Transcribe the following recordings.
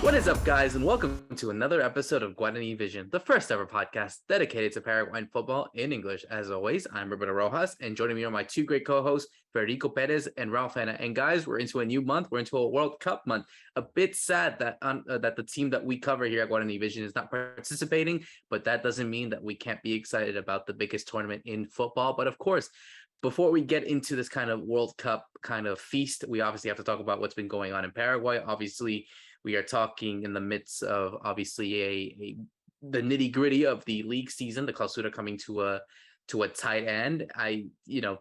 What is up, guys, and welcome to another episode of Guarani Vision, the first ever podcast dedicated to Paraguayan football in English. As always, I'm Roberto Rojas, and joining me are my two great co-hosts, Fede Perez and Ralph Hannah. And guys, we're into a new month. We're into a World Cup month. A bit sad that that the team that we cover here at Guarani Vision is not participating, but that doesn't mean that we can't be excited about the biggest tournament in football. But of course, before we get into this kind of World Cup kind of feast, we obviously have to talk about what's been going on in Paraguay. Obviously, we are talking in the midst of obviously the nitty gritty of the league season, the Clausura coming to a tight end. I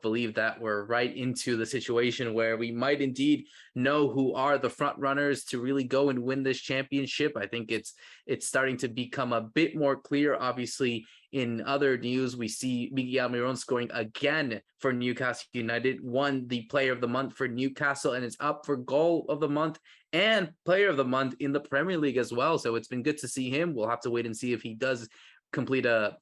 believe that we're right into the situation where we might indeed know who are the front runners to really go and win this championship. I think it's starting to become a bit more clear. Obviously, in other news, we see Miguel Almiron scoring again for Newcastle United, won the Player of the Month for Newcastle, and is up for Goal of the Month and Player of the Month in the Premier League as well. So it's been good to see him. We'll have to wait and see if he does complete a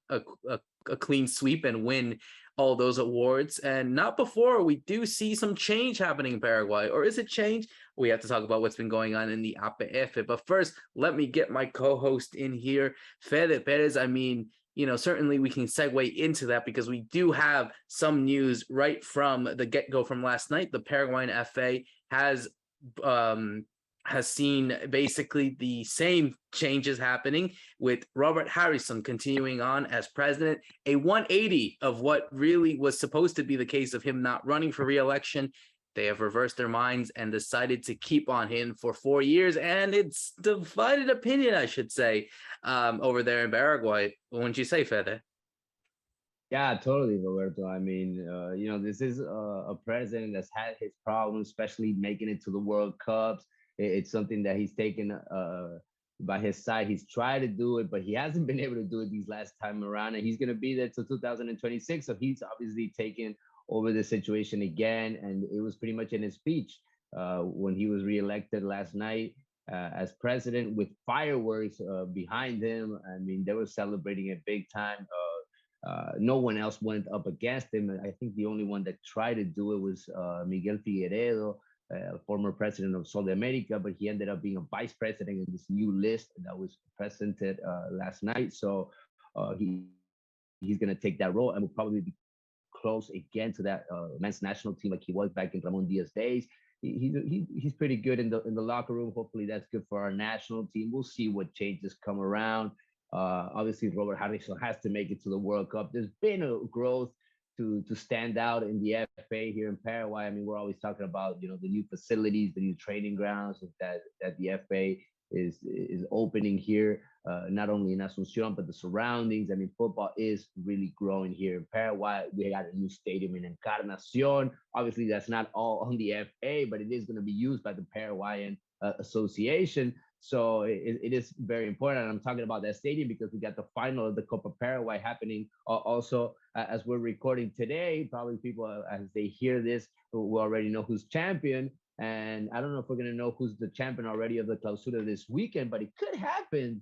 clean sweep and win all those awards. And not before we do see some change happening in Paraguay. Or is it change? We have to talk about what's been going on in the APF. But first, let me get my co-host in here, Fede Perez. I mean, certainly we can segue into that because we do have some news right from the get-go from last night. The Paraguayan FA has seen basically the same changes happening, with Robert Harrison continuing on as president, a 180 of what really was supposed to be the case of him not running for re-election. They have reversed their minds and decided to keep on him for 4 years, and it's divided opinion, I should say, over there in Paraguay. Wouldn't you say, Fede? Yeah, totally, Roberto. I mean, this is a president that's had his problems, especially making it to the World Cups. It's something that he's taken by his side. He's tried to do it, but he hasn't been able to do it these last time around. And he's going to be there till 2026. So he's obviously taken over the situation again. And it was pretty much in his speech when he was reelected last night as president, with fireworks behind him. I mean, they were celebrating it big time. No one else went up against him. I think the only one that tried to do it was Miguel Figueredo, former president of Sol de America, but he ended up being a vice president in this new list that was presented last night. So he's going to take that role and will probably be close again to that men's national team like he was back in Ramon Diaz days. He's pretty good in the locker room. Hopefully that's good for our national team. We'll see what changes come around. Obviously, Robert Harrison has to make it to the World Cup. There's been a growth to stand out in the FA here in Paraguay. I mean, we're always talking about the new facilities, the new training grounds that the FA is opening here, not only in Asunción but the surroundings. I mean, football is really growing here in Paraguay. We got a new stadium in Encarnacion. Obviously, that's not all on the FA, but it is going to be used by the Paraguayan Association. So it is very important. And I'm talking about that stadium because we got the final of the Copa Paraguay happening also as we're recording today. Probably people, as they hear this, will already know who's champion. And I don't know if we're going to know who's the champion already of the Clausura this weekend, but it could happen.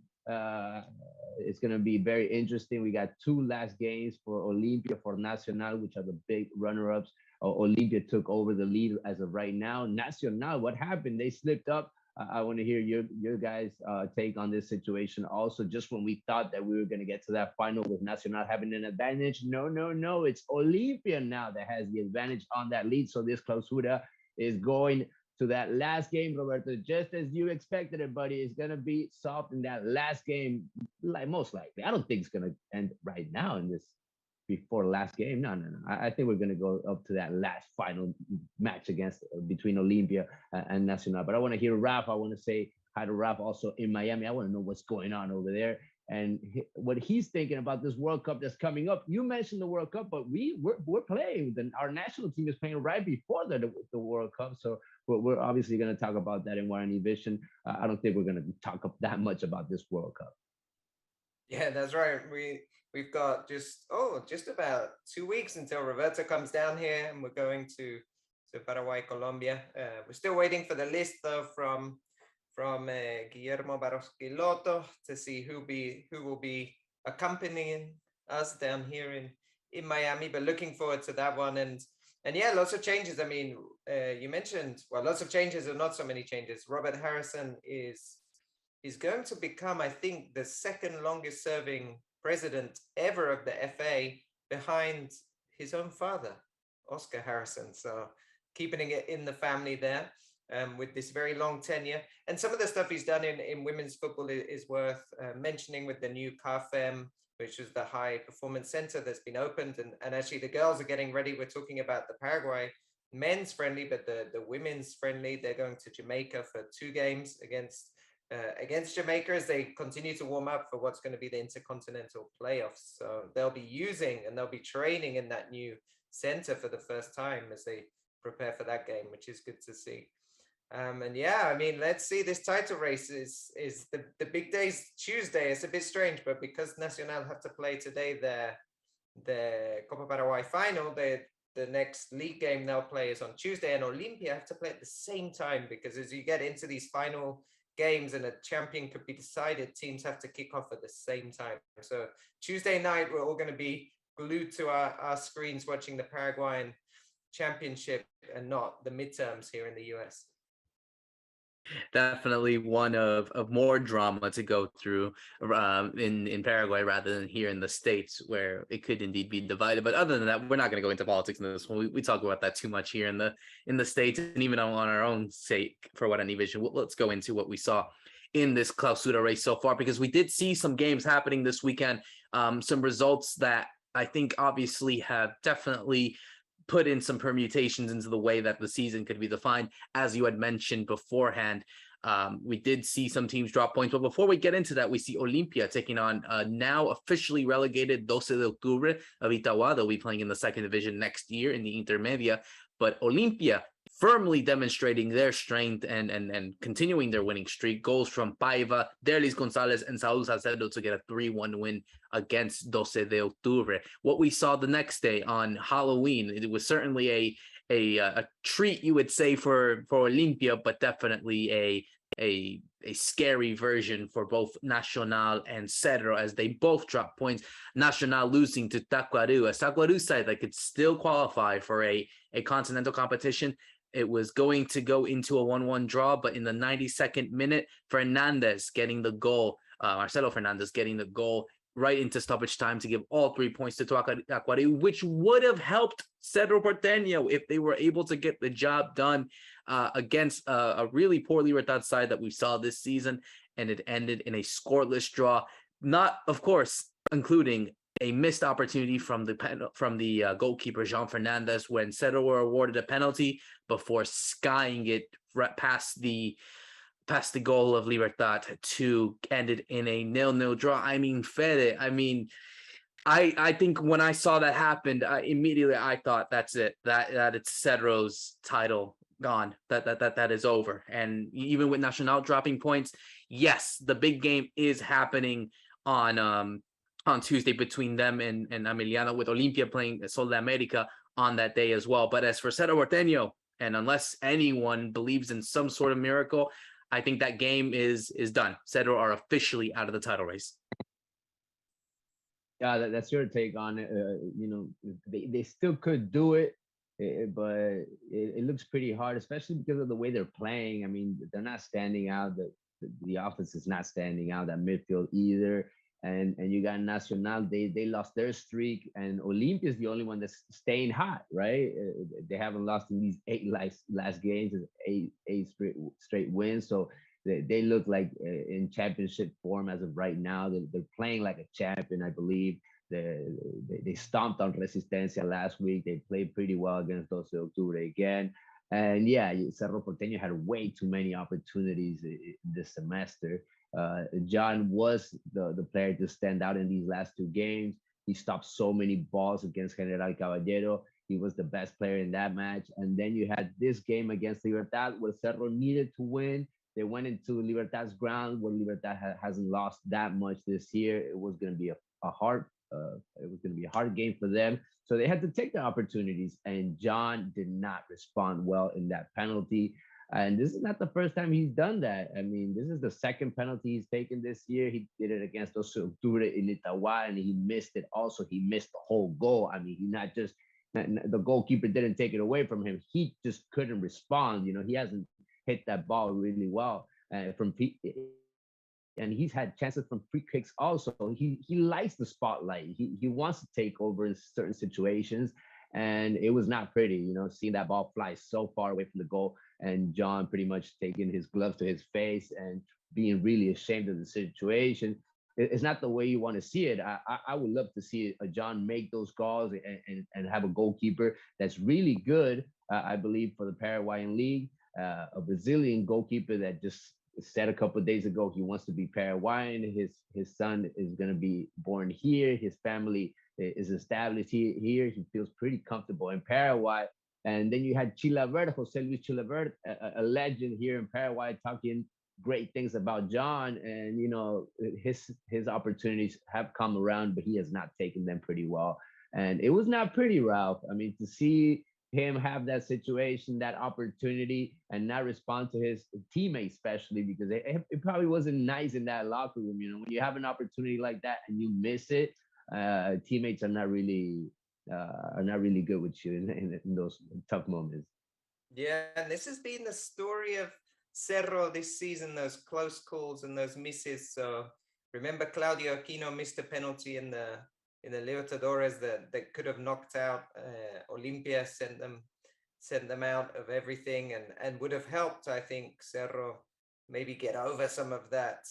It's going to be very interesting. We got two last games for Olimpia, for Nacional, which are the big runner-ups. Olimpia took over the lead as of right now. Nacional, what happened? They slipped up. I want to hear your guys' take on this situation. Also, just when we thought that we were going to get to that final with Nacional having an advantage, no. It's Olimpia now that has the advantage on that lead. So this Clausura is going to that last game, Roberto, just as you expected it, buddy. It's going to be soft in that last game, most likely. I don't think it's going to end right now in this before last game. No. I think we're going to go up to that last final match between Olimpia and Nacional. But I want to hear Ralph. I want to say hi to Ralph also in Miami. I want to know what's going on over there and what he's thinking about this World Cup that's coming up. You mentioned the World Cup, but we're playing. Our national team is playing right before the World Cup. So we're obviously going to talk about that in Guarani Vision. I don't think we're going to talk that much about this World Cup. Yeah, that's right. We've got just about 2 weeks until Roberto comes down here, and we're going to Paraguay, Colombia. We're still waiting for the list though from Guillermo Barros Quilotto to see who will be accompanying us down here in Miami. But looking forward to that one, and yeah, lots of changes. I mean, you mentioned lots of changes and not so many changes. Robert Harrison is is going to become, I think, the second longest serving president ever of the FA, behind his own father, Oscar Harrison. So keeping it in the family there, with this very long tenure. And some of the stuff he's done in women's football is worth mentioning, with the new CAFEM, which is the high performance center that's been opened. And actually the girls are getting ready. We're talking about the Paraguay men's friendly, but the women's friendly, they're going to Jamaica for 2 games against Jamaica, as they continue to warm up for what's going to be the intercontinental playoffs. So they'll be using and they'll be training in that new center for the first time as they prepare for that game, which is good to see. And yeah, I mean, let's see. This title race is the big day's Tuesday. It's a bit strange, but because Nacional have to play today the Copa Paraguay final, the next league game they'll play is on Tuesday, and Olimpia have to play at the same time, because as you get into these final games and a champion could be decided, teams have to kick off at the same time. So Tuesday night, we're all going to be glued to our screens watching the Paraguayan championship and not the midterms here in the US. Definitely one of more drama to go through in Paraguay rather than here in the States, where it could indeed be divided. But other than that, we're not going to go into politics in this one. We talk about that too much here in the States, and even on our own sake for Guarani Vision. Let's go into what we saw in this Clausura race so far, because we did see some games happening this weekend, some results that I think obviously have definitely put in some permutations into the way that the season could be defined. As you had mentioned beforehand, we did see some teams drop points. But before we get into that, we see Olimpia taking on now officially relegated 12 de Octubre of Itagua. They'll be playing in the second division next year in the Intermedia. But Olimpia firmly demonstrating their strength and continuing their winning streak. Goals from Paiva, Derlis Gonzalez, and Saul Salcedo to get a 3-1 win against 12 de Octubre. What we saw the next day on Halloween, it was certainly a treat, you would say, for Olimpia, but definitely a scary version for both Nacional and Cerro, as they both dropped points. Nacional losing to Tacuaru, a Tacuaru side that could still qualify for a continental competition. It was going to go into a 1-1 draw, but in the 92nd minute, Fernandez getting the goal, Marcelo Fernandez getting the goal right into stoppage time to give all 3 points to Tacuaru, which would have helped Cerro Porteño if they were able to get the job done against a really poor Libertad side that we saw this season. And it ended in a scoreless draw, not, of course, including a missed opportunity from the goalkeeper Jean Fernandez when Cerro were awarded a penalty before skying it past the goal of Libertad to end it in a 0-0 draw. I mean, Fede, I think when I saw that happen, immediately I thought that's it, that it's Cerro's title gone, that is over. And even with Nacional dropping points, yes, the big game is happening on Tuesday between them and Emiliano, with Olimpia playing Sol de America on that day as well. But as for Cerro Porteño, and unless anyone believes in some sort of miracle, I think that game is done. Cerro are officially out of the title race. Yeah, that's your take on it. They still could do it, but it looks pretty hard, especially because of the way they're playing. I mean, they're not standing out. The offense is not standing out. That midfield either. And you got Nacional, they lost their streak, and Olimpia is the only one that's staying hot, right? They haven't lost in these 8 last games, eight straight wins. So they look like in championship form as of right now. They're playing like a champion, I believe. They stomped on Resistencia last week. They played pretty well against 12 de Octubre again. And yeah, Cerro Porteño had way too many opportunities this semester. John was the player to stand out in these last 2 games. He stopped so many balls against General Caballero. He was the best player in that match. And then you had this game against Libertad, where Cerro needed to win. They went into Libertad's ground, where Libertad hasn't lost that much this year. It was going to be a hard game for them. So they had to take the opportunities, and John did not respond well in that penalty. And this is not the first time he's done that. I mean, this is the second penalty he's taken this year. He did it against 12 de Octubre in Itagua, and he missed it. Also, he missed the whole goal. I mean, the goalkeeper didn't take it away from him. He just couldn't respond. He hasn't hit that ball really well. and he's had chances from free kicks also. He likes the spotlight. He wants to take over in certain situations, and it was not pretty, seeing that ball fly so far away from the goal, and John pretty much taking his gloves to his face and being really ashamed of the situation. It's not the way you want to see it. I would love to see a John make those calls and have a goalkeeper that's really good. I believe for the Paraguayan league, a Brazilian goalkeeper that just said a couple of days ago he wants to be Paraguayan. His son is going to be born here. His family is established here. He feels pretty comfortable in Paraguay. And then you had Chilavert, Jose Luis Chilavert, a legend here in Paraguay, talking great things about John. And his opportunities have come around, but he has not taken them pretty well. And it was not pretty, Ralph. I mean, to see him have that situation, that opportunity, and not respond to his teammates, especially because it probably wasn't nice in that locker room. When you have an opportunity like that and you miss it, teammates are not really good with you in those tough moments. Yeah, and this has been the story of Cerro this season, those close calls and those misses. So remember Claudio Aquino missed a penalty in the Libertadores that could have knocked out Olimpia, sent them out of everything, and would have helped, I think, Cerro maybe get over some of that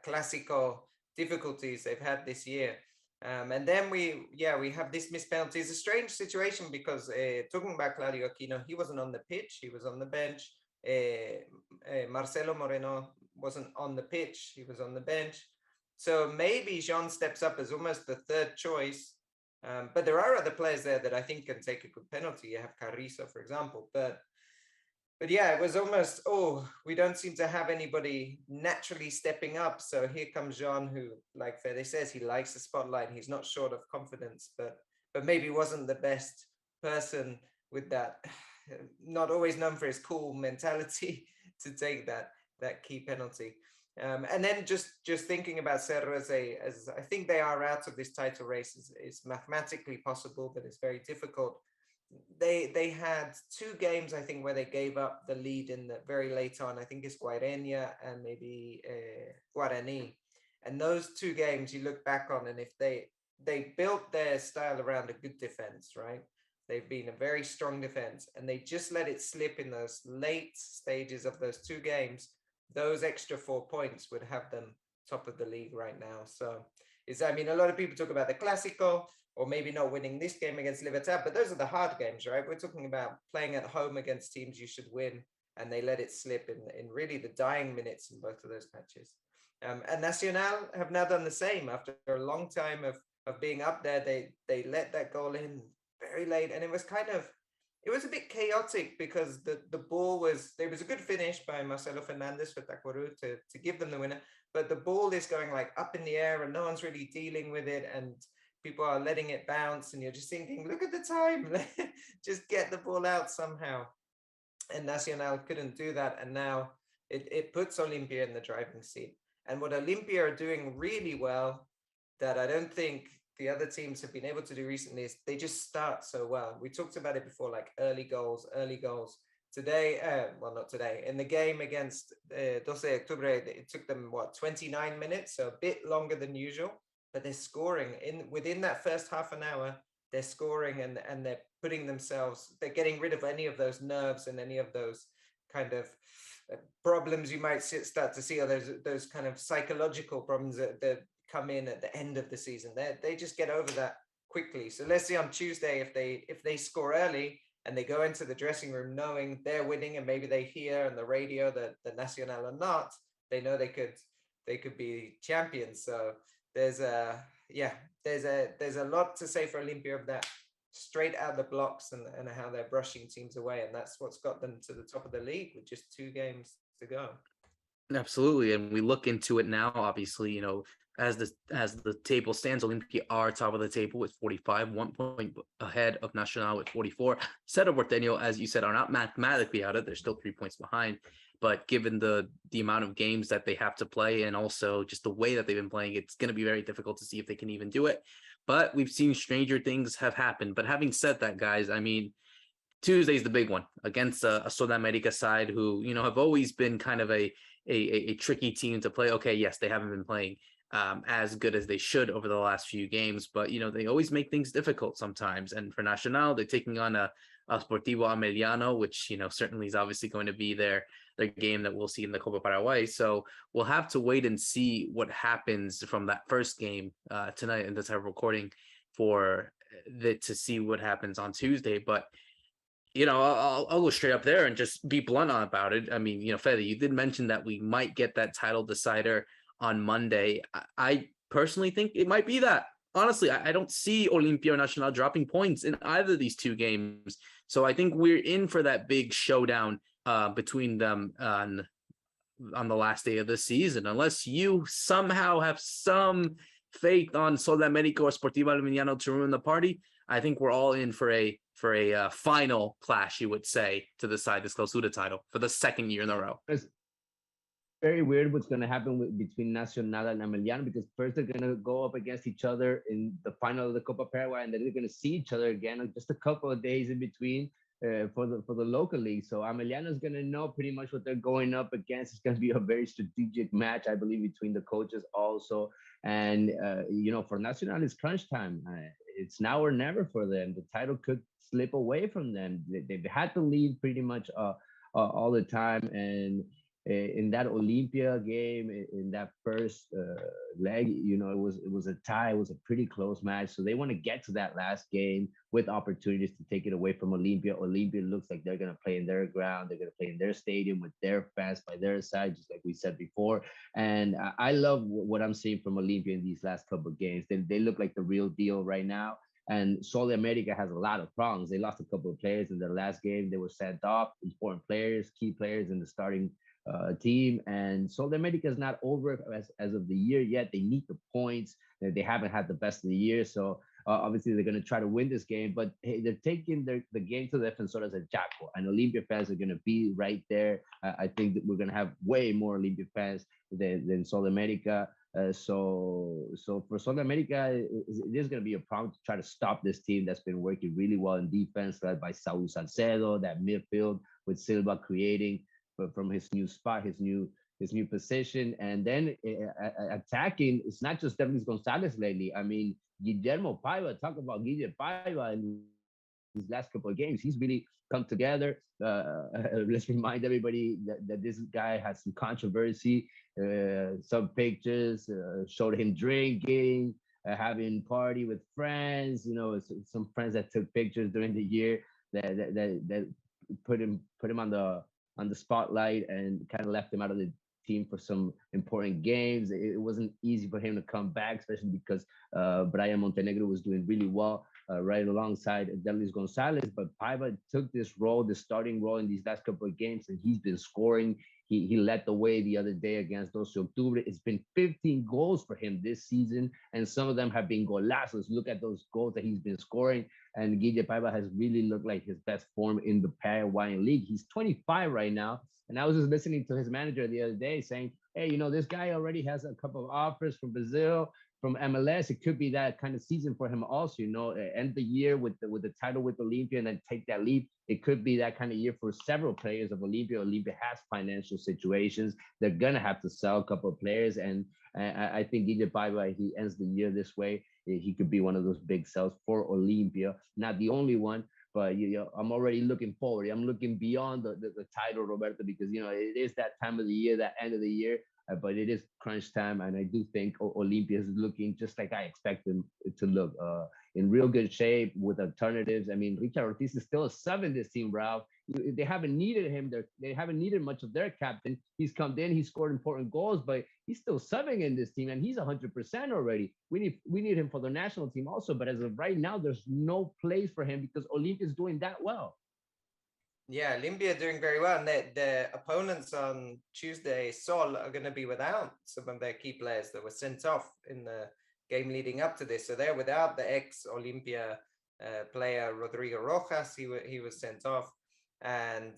Clásico difficulties they've had this year. And then we have this missed penalty. It's a strange situation because talking about Claudio Aquino, he wasn't on the pitch, he was on the bench. Marcelo Moreno wasn't on the pitch, he was on the bench. So maybe Jean steps up as almost the third choice. But there are other players there that I think can take a good penalty. You have Carrizo, for example. But yeah, it was almost, we don't seem to have anybody naturally stepping up. So here comes Jean, who, like Fede says, he likes the spotlight. He's not short of confidence, but maybe wasn't the best person with that, not always known for his cool mentality to take that key penalty. And then just thinking about Cerro as I think they are out of this title race is mathematically possible, but it's very difficult. They had two games, I think, where they gave up the lead in the very late on. I think it's Guarani and maybe Guarani. And those two games you look back on, and if they built their style around a good defense, right? They've been a very strong defense, and they just let it slip in those late stages of those two games. Those extra 4 points would have them top of the league right now. So a lot of people talk about the Clásico or maybe not winning this game against Libertad, but those are the hard games, right? We're talking about playing at home against teams you should win, and they let it slip in really the dying minutes in both of those matches. And Nacional have now done the same after a long time of being up there. They let that goal in very late, and it was a bit chaotic because the ball there was a good finish by Marcelo Fernandez for Tacuaru to give them the winner, but the ball is going like up in the air and no one's really dealing with it, and people are letting it bounce, and you're just thinking, look at the time, just get the ball out somehow. And Nacional couldn't do that, and now it puts Olimpia in the driving seat. And what Olimpia are doing really well that I don't think the other teams have been able to do recently is they just start so well. We talked about it before, like early goals. Today, not today, in the game against 12 de Octubre, it took them, 29 minutes, so a bit longer than usual, but they're scoring. Within that first half an hour, they're scoring and they're putting themselves, they're getting rid of any of those nerves and any of those kind of problems you might start to see, or those kind of psychological problems that come in at the end of the season. They just get over that quickly. So let's see on Tuesday if they score early and they go into the dressing room knowing they're winning, and maybe they hear on the radio that the Nacional are not, they know they could be champions. So there's a lot to say for Olimpia of that straight out the blocks and how they're brushing teams away, and that's what's got them to the top of the league with just 2 games to go. Absolutely, and we look into it now. Obviously, as the table stands, Olimpia are top of the table with 45, 1 point ahead of Nacional with 44. Cerro Porteño, as you said, are not mathematically out of it. They're still 3 points behind. But given the amount of games that they have to play, and also just the way that they've been playing, it's going to be very difficult to see if they can even do it. But we've seen stranger things have happened. But having said that, guys, Tuesday's the big one against a Sudamérica side who, have always been kind of a a tricky team to play. Okay, yes, they haven't been playing as good as they should over the last few games, but they always make things difficult sometimes. And for Nacional, they're taking on a Sportivo Ameliano, which certainly is obviously going to be their game that we'll see in the Copa Paraguay. So we'll have to wait and see what happens from that first game tonight in the time of recording to see what happens on Tuesday. But I'll go straight up there and just be blunt about it. I mean, Fede, you did mention that we might get that title decider on Monday. I personally think it might be that. Honestly, I don't see Olimpia or Nacional dropping points in either of these two games. So I think we're in for that big showdown between them on the last day of the season. Unless you somehow have some faith on Sol de America or Sportivo Aluminiano to ruin the party, I think we're all in for a final clash, you would say, to decide this Clausura title for the second year in a row. It's very weird what's going to happen between Nacional and Ameliano, because first they're going to go up against each other in the final of the Copa Paraguay, and then they're going to see each other again just a couple of days in between for the local league. So Ameliano is going to know pretty much what they're going up against. It's going to be a very strategic match, I believe, between the coaches also. And for Nacional, it's crunch time. It's now or never for them. The title could slip away from them. They've had to lead pretty much all the time. And in that Olimpia game, in that first leg, it was a tie. It was a pretty close match. So they want to get to that last game with opportunities to take it away from Olimpia. Olimpia looks like they're going to play in their ground. They're going to play in their stadium with their fans by their side, just like we said before. And I love what I'm seeing from Olimpia in these last couple of games. They look like the real deal right now. And Sol de America has a lot of problems. They lost a couple of players in their last game. They were sent off, important players, key players in the starting team. And Sol de America is not over as of the year yet. They need the points. They haven't had the best of the year. So obviously they're going to try to win this game. But hey, they're taking the game to the Defensores at Jaco. And Olimpia fans are going to be right there. I think that we're going to have way more Olimpia fans than Sol de America. So for Sol de America, it is going to be a problem to try to stop this team that's been working really well in defense, led by Saul Salcedo, that midfield with Silva creating from his new spot, his new position. And then attacking, it's not just Denis Gonzalez lately. I mean, Guillermo Paiva, talk about Guillermo Paiva in these last couple of games. He's really come together. Let's remind everybody that this guy has some controversy. Some pictures showed him drinking, having party with friends. Some friends that took pictures during the year that put him on the spotlight and kind of left him out of the team for some important games. It wasn't easy for him to come back, especially because Brian Montenegro was doing really well right alongside Delis Gonzalez. But Paiva took this starting role in these last couple of games, and he's been scoring. He led the way the other day against 12 Octubre. It's been 15 goals for him this season, and some of them have been golazos. Look at those goals that he's been scoring. And Guille Paiva has really looked like his best form in the Paraguayan league. He's 25 right now. And I was just listening to his manager the other day saying, hey, this guy already has a couple of offers from Brazil, from MLS. It could be that kind of season for him also, end the year with the title with Olimpia and then take that leap. It could be that kind of year for several players of Olimpia. Olimpia has financial situations. They're going to have to sell a couple of players. And I think Guille Paiva, he ends the year this way. He could be one of those big sells for Olimpia. Not the only one, but I'm already looking forward. I'm looking beyond the title, Roberto, because it is that time of the year, that end of the year. But it is crunch time, and I do think Olimpia is looking just like I expect them to look, in real good shape with alternatives. I mean, Richard Ortiz is still a sub in this team, Ralph. They haven't needed him. They haven't needed much of their captain. He's come in, he's scored important goals, but he's still subbing in this team, and he's 100% already. We need him for the national team also, but as of right now, there's no place for him because Olimpia is doing that well. Yeah, Olimpia doing very well, and their opponents on Tuesday, Sol, are going to be without some of their key players that were sent off in the game leading up to this. So they're without the ex-Olimpia player Roberto Rojas. He was sent off, and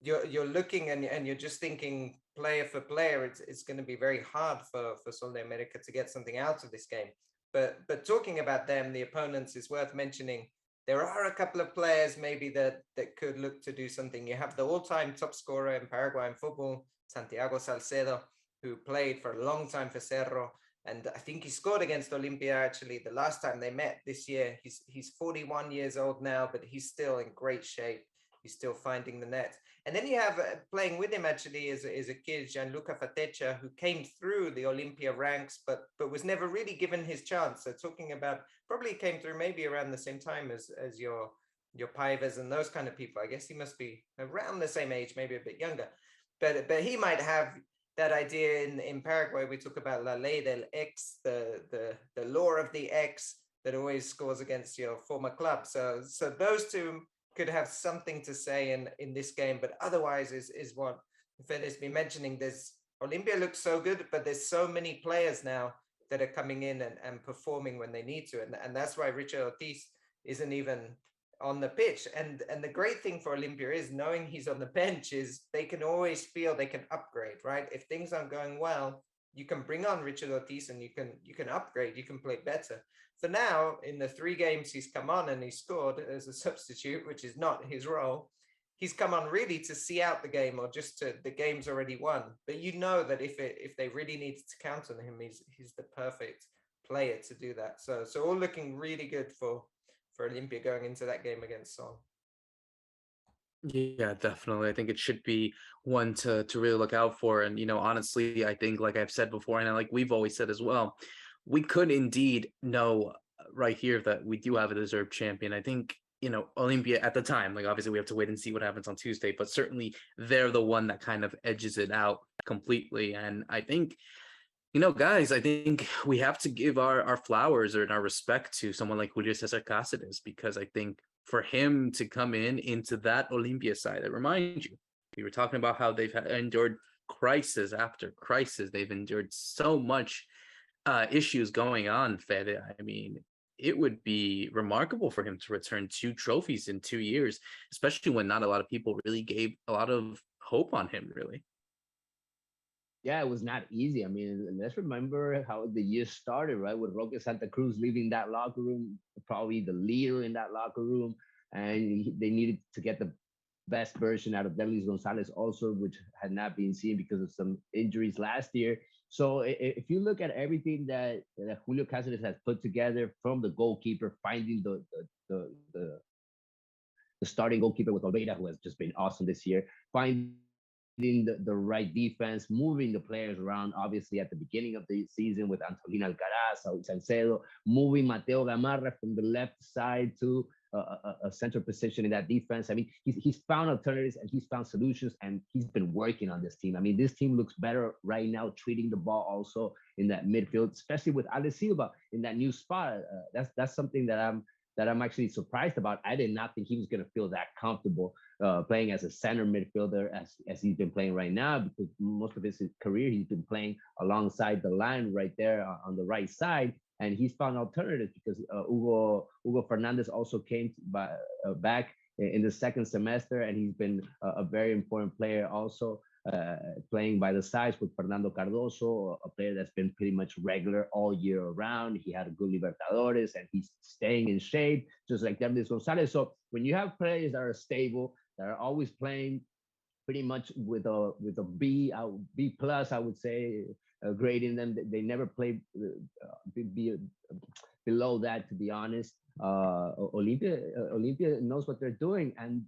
you're looking and you're just thinking player for player. It's going to be very hard for Sol de America to get something out of this game. But talking about them, the opponents, is worth mentioning. There are a couple of players maybe that could look to do something. You have the all-time top scorer in Paraguayan football, Santiago Salcedo, who played for a long time for Cerro. And I think he scored against Olimpia actually the last time they met this year. He's 41 years old now, but he's still in great shape. He's still finding the net. And then you have playing with him actually is a kid, Gianluca Fatecha, who came through the Olimpia ranks, but was never really given his chance. So talking about probably came through maybe around the same time as your Paivas and those kind of people. I guess he must be around the same age, maybe a bit younger. But he might have that idea in Paraguay. We talk about la ley del ex, the law of the ex that always scores against your former club. So those two could have something to say in this game, but otherwise is what Fede's been mentioning. There's Olimpia looks so good, but there's so many players now that are coming in and performing when they need to, and that's why Richard Ortiz isn't even on the pitch. And the great thing for Olimpia is knowing he's on the bench is they can always feel they can upgrade, right? If things aren't going well, you can bring on Richard Ortiz and you can upgrade, you can play better. For now, in the 3 games he's come on and he scored as a substitute, which is not his role, he's come on really to see out the game or just to the game's already won. But you know that if they really needed to count on him, he's the perfect player to do that. So all looking really good for Olimpia going into that game against Sol. Yeah, definitely. I think it should be one to really look out for. And, honestly, I think, like I've said before, and like we've always said as well, we could indeed know right here that we do have a deserved champion. I think, Olympia at the time, like obviously we have to wait and see what happens on Tuesday, but certainly they're the one that kind of edges it out completely. And I think, guys, I think we have to give our flowers or our respect to someone like Julio Cesar Cáceres, because I think for him to come into that Olympia side, I remind you, we were talking about how they've endured crisis after crisis. They've endured so much issues going on, Fede. I mean, it would be remarkable for him to return 2 trophies in 2 years, especially when not a lot of people really gave a lot of hope on him, really. Yeah, it was not easy. I mean, let's remember how the year started, right? With Roque Santa Cruz leaving that locker room, probably the leader in that locker room, and they needed to get the best version out of Delis Gonzalez also, which had not been seen because of some injuries last year. So if you look at everything that Julio Cáceres has put together, from the goalkeeper, finding the starting goalkeeper with Olveira, who has just been awesome this year, finding the right defense, moving the players around, obviously at the beginning of the season with Antolín Alcaraz, Saúl Salcedo, moving Mateo Gamarra from the left side to a center position in that defense. I mean, he's found alternatives and he's found solutions, and he's been working on this team. I mean, this team looks better right now, treating the ball also in that midfield, especially with Ale Silva in that new spot. That's something that I'm actually surprised about. I did not think he was going to feel that comfortable playing as a center midfielder as he's been playing right now, because most of his career he's been playing alongside the line right there on the right side. And he's found alternatives because Hugo Fernandez also came back in the second semester, and he's been a very important player also, playing by the sides with Fernando Cardoso, a player that's been pretty much regular all year around. He had a good Libertadores, and he's staying in shape, just like Delis Gonzalez. So when you have players that are stable, that are always playing pretty much with a B plus, I would say, grading them. They never play below that, to be honest. Olimpia knows what they're doing, and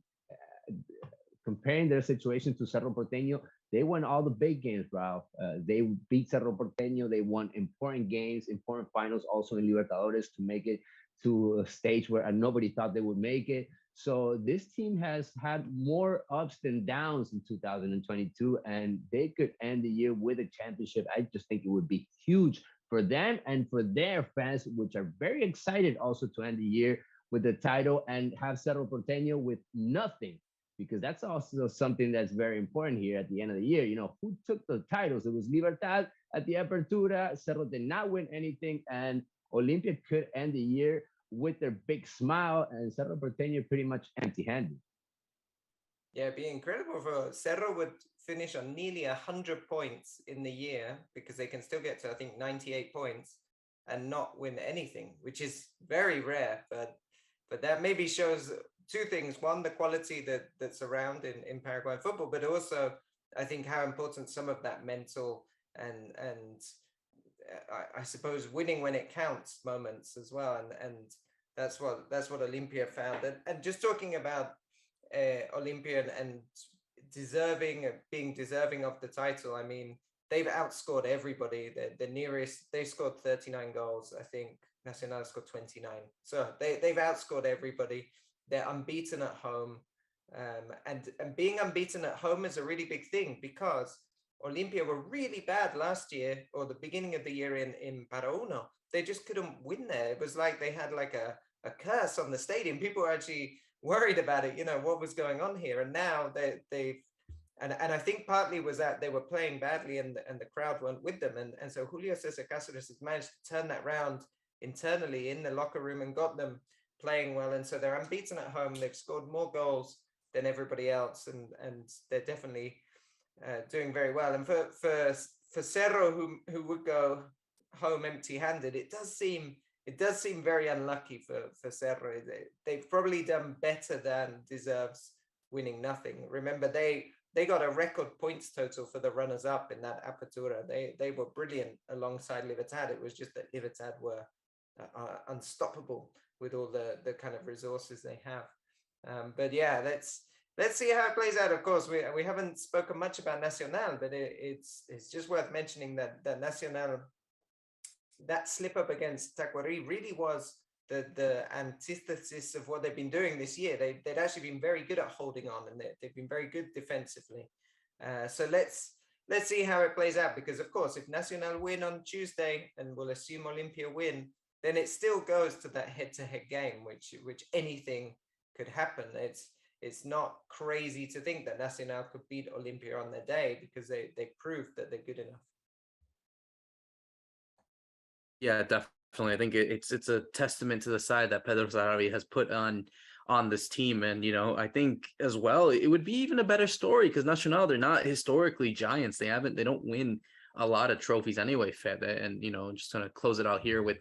comparing their situation to Cerro Porteño, they won all the big games, Ralph. They beat Cerro Porteño. They won important games, important finals, also in Libertadores, to make it to a stage where nobody thought they would make it. So this team has had more ups than downs in 2022, and they could end the year with a championship. I just think it would be huge for them and for their fans, which are very excited also to end the year with the title and have Cerro Porteño with nothing, because that's also something that's very important here at the end of the year. You know, who took the titles? It was Libertad at the Apertura. Cerro did not win anything, and Olimpia could end the year with their big smile, and Cerro Porteño pretty much empty-handed. Yeah, it'd be incredible for Cerro would finish on nearly 100 points in the year, because they can still get to, I think, 98 points and not win anything, which is very rare. But that maybe shows 2 things. One, the quality that's around in Paraguayan football, but also I think how important some of that mental and I suppose winning when it counts moments as well, and that's what Olympia found. And just talking about Olympia and being deserving of the title. I mean, they've outscored everybody. The nearest, they scored 39 goals. I think Nacional scored 29. So they've outscored everybody. They're unbeaten at home. And being unbeaten at home is a really big thing because Olympia were really bad last year or the beginning of the year in Paraguay. They just couldn't win there. It was like they had like a curse on the stadium. People were actually worried about it, what was going on here. And now they've and I think partly was that they were playing badly and the crowd weren't with them. And so Julio Cesar Cáceres has managed to turn that round internally in the locker room and got them playing well. And so they're unbeaten at home. They've scored more goals than everybody else. And they're definitely doing very well. And for Cerro, who would go home empty-handed, it does seem very unlucky for Cerro. They've probably done better than deserves winning nothing. Remember, they got a record points total for the runners-up in that Apertura. They were brilliant alongside Libertad. It was just that Libertad were unstoppable with all the kind of resources they have. But yeah, let's see how it plays out. Of course, we haven't spoken much about Nacional, but it's just worth mentioning that Nacional, that slip up against Tacuary really was the antithesis of what they've been doing this year. They'd actually been very good at holding on, and they've been very good defensively. So let's see how it plays out, because of course, if Nacional win on Tuesday, and we'll assume Olympia win, then it still goes to that head-to-head game, which anything could happen. It's not crazy to think that Nacional could beat Olympia on their day, because they proved that they're good enough. Yeah, definitely. I think it's a testament to the side that Pedro Sarabia has put on this team. And, I think as well, it would be even a better story because Nacional, they're not historically giants. They don't win a lot of trophies anyway, Fede. And, just going to close it out here with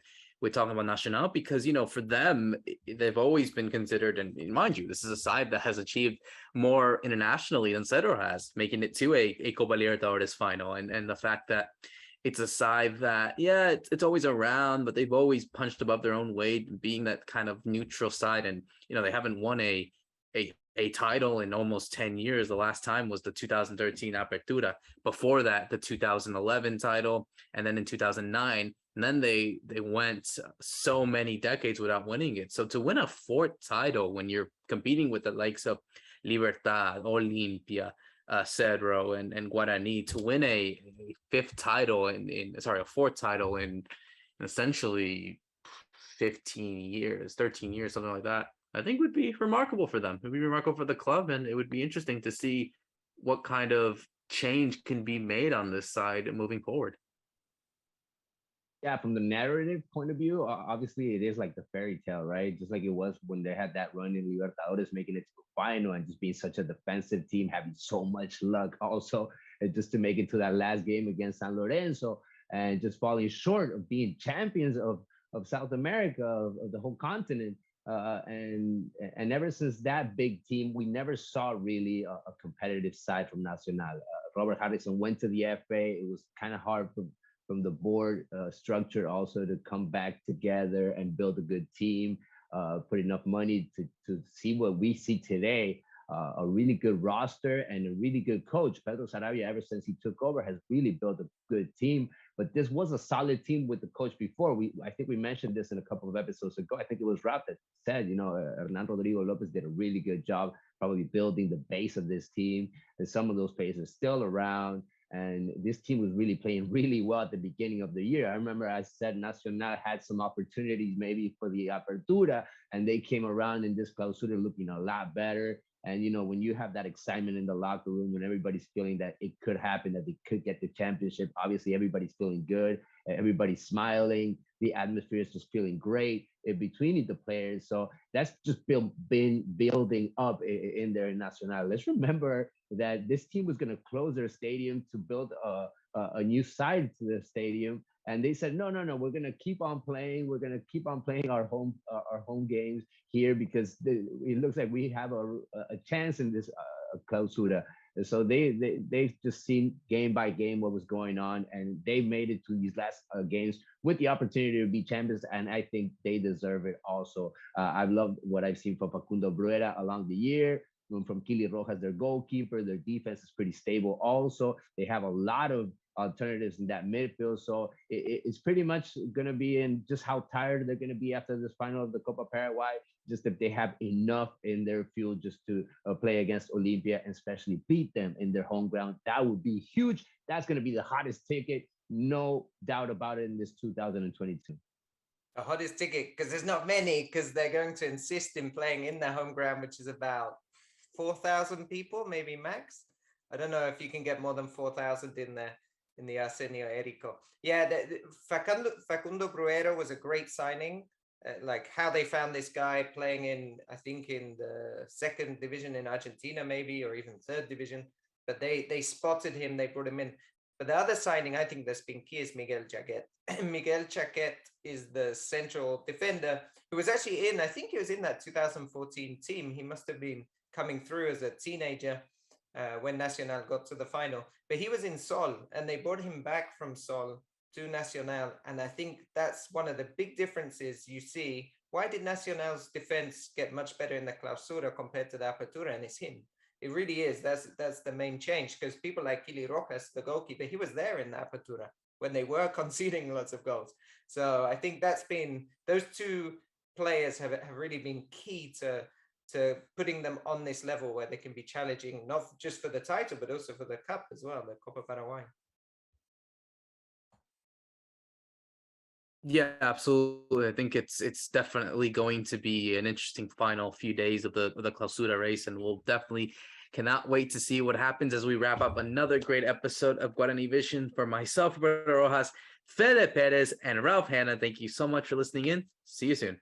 talking about Nacional, because, for them, they've always been considered, and mind you, this is a side that has achieved more internationally than Cerro has, making it to a Copa Libertadores final. And the fact that it's a side that, yeah, it's always around, but they've always punched above their own weight, being that kind of neutral side. And, they haven't won a title in almost 10 years. The last time was the 2013 Apertura. Before that, the 2011 title, and then in 2009. And then they went so many decades without winning it. So to win a fourth title when you're competing with the likes of Libertad, Olimpia, Cerro and Guarani, to win a fourth title in essentially 15 years, 13 years, something like that, I think would be remarkable for them. It would be remarkable for the club, and it would be interesting to see what kind of change can be made on this side moving forward. Yeah, from the narrative point of view, obviously it is like the fairy tale, right? Just like it was when they had that run in Libertadores, making it to the final and just being such a defensive team, having so much luck also, and just to make it to that last game against San Lorenzo and just falling short of being champions of South America, of the whole continent. And ever since that big team, we never saw really a competitive side from Nacional. Robert Harrison went to the FA. It was kind of hard from the board structure also to come back together and build a good team, put enough money to see what we see today, a really good roster and a really good coach. Pedro Sarabia, ever since he took over, has really built a good team. But this was a solid team with the coach before. I think we mentioned this in a couple of episodes ago. I think it was Ralph that said, Hernan Rodrigo Lopez did a really good job probably building the base of this team. And some of those players are still around. And this team was really playing really well at the beginning of the year. I remember I said Nacional had some opportunities maybe for the Apertura, and they came around in this Clausura looking a lot better. And, when you have that excitement in the locker room, when everybody's feeling that it could happen, that they could get the championship, obviously everybody's feeling good. Everybody's smiling. The atmosphere is just feeling great in between the players. So that's just been building up in there in Nacional. Let's remember that this team was going to close their stadium to build a new side to the stadium. And they said, no, we're going to keep on playing. We're going to keep on playing our home games here because it looks like we have a chance in this Clausura. So they've just seen game by game what was going on, and they made it to these last games with the opportunity to be champions, and I think they deserve it also. I've loved what I've seen from Facundo Bruera along the year. From Kili Rojas, their goalkeeper, their defense is pretty stable. Also, they have a lot of alternatives in that midfield. So it's pretty much going to be in just how tired they're going to be after this final of the Copa Paraguay. Just if they have enough in their field just to play against Olimpia and especially beat them in their home ground, that would be huge. That's going to be the hottest ticket, no doubt about it, in this 2022. The hottest ticket, because there's not many, because they're going to insist in playing in their home ground, which is about 4,000 people, maybe max. I don't know if you can get more than 4,000 in the Arsenio Erico. Yeah, Facundo Bruero was a great signing. Like how they found this guy playing in, I think in the second division in Argentina, maybe, or even third division. But they spotted him, they brought him in. But the other signing I think that's been key is Miguel Jaquet. Miguel Jaquet is the central defender who was actually in, I think he was in that 2014 team. He must have been coming through as a teenager when Nacional got to the final. But he was in Sol, and they brought him back from Sol to Nacional. And I think that's one of the big differences you see. Why did Nacional's defense get much better in the Clausura compared to the Apertura? And it's him. It really is. That's the main change, because people like Kili Rojas, the goalkeeper, he was there in the Apertura when they were conceding lots of goals. So I think that's been, those two players have really been key to putting them on this level where they can be challenging, not just for the title, but also for the cup as well, the Copa Paraguay. Yeah, absolutely. I think it's definitely going to be an interesting final few days of the Clausura race, and we'll definitely cannot wait to see what happens as we wrap up another great episode of Guarani Vision. For myself, Roberto Rojas, Fede Perez, and Ralph Hannah, thank you so much for listening in. See you soon.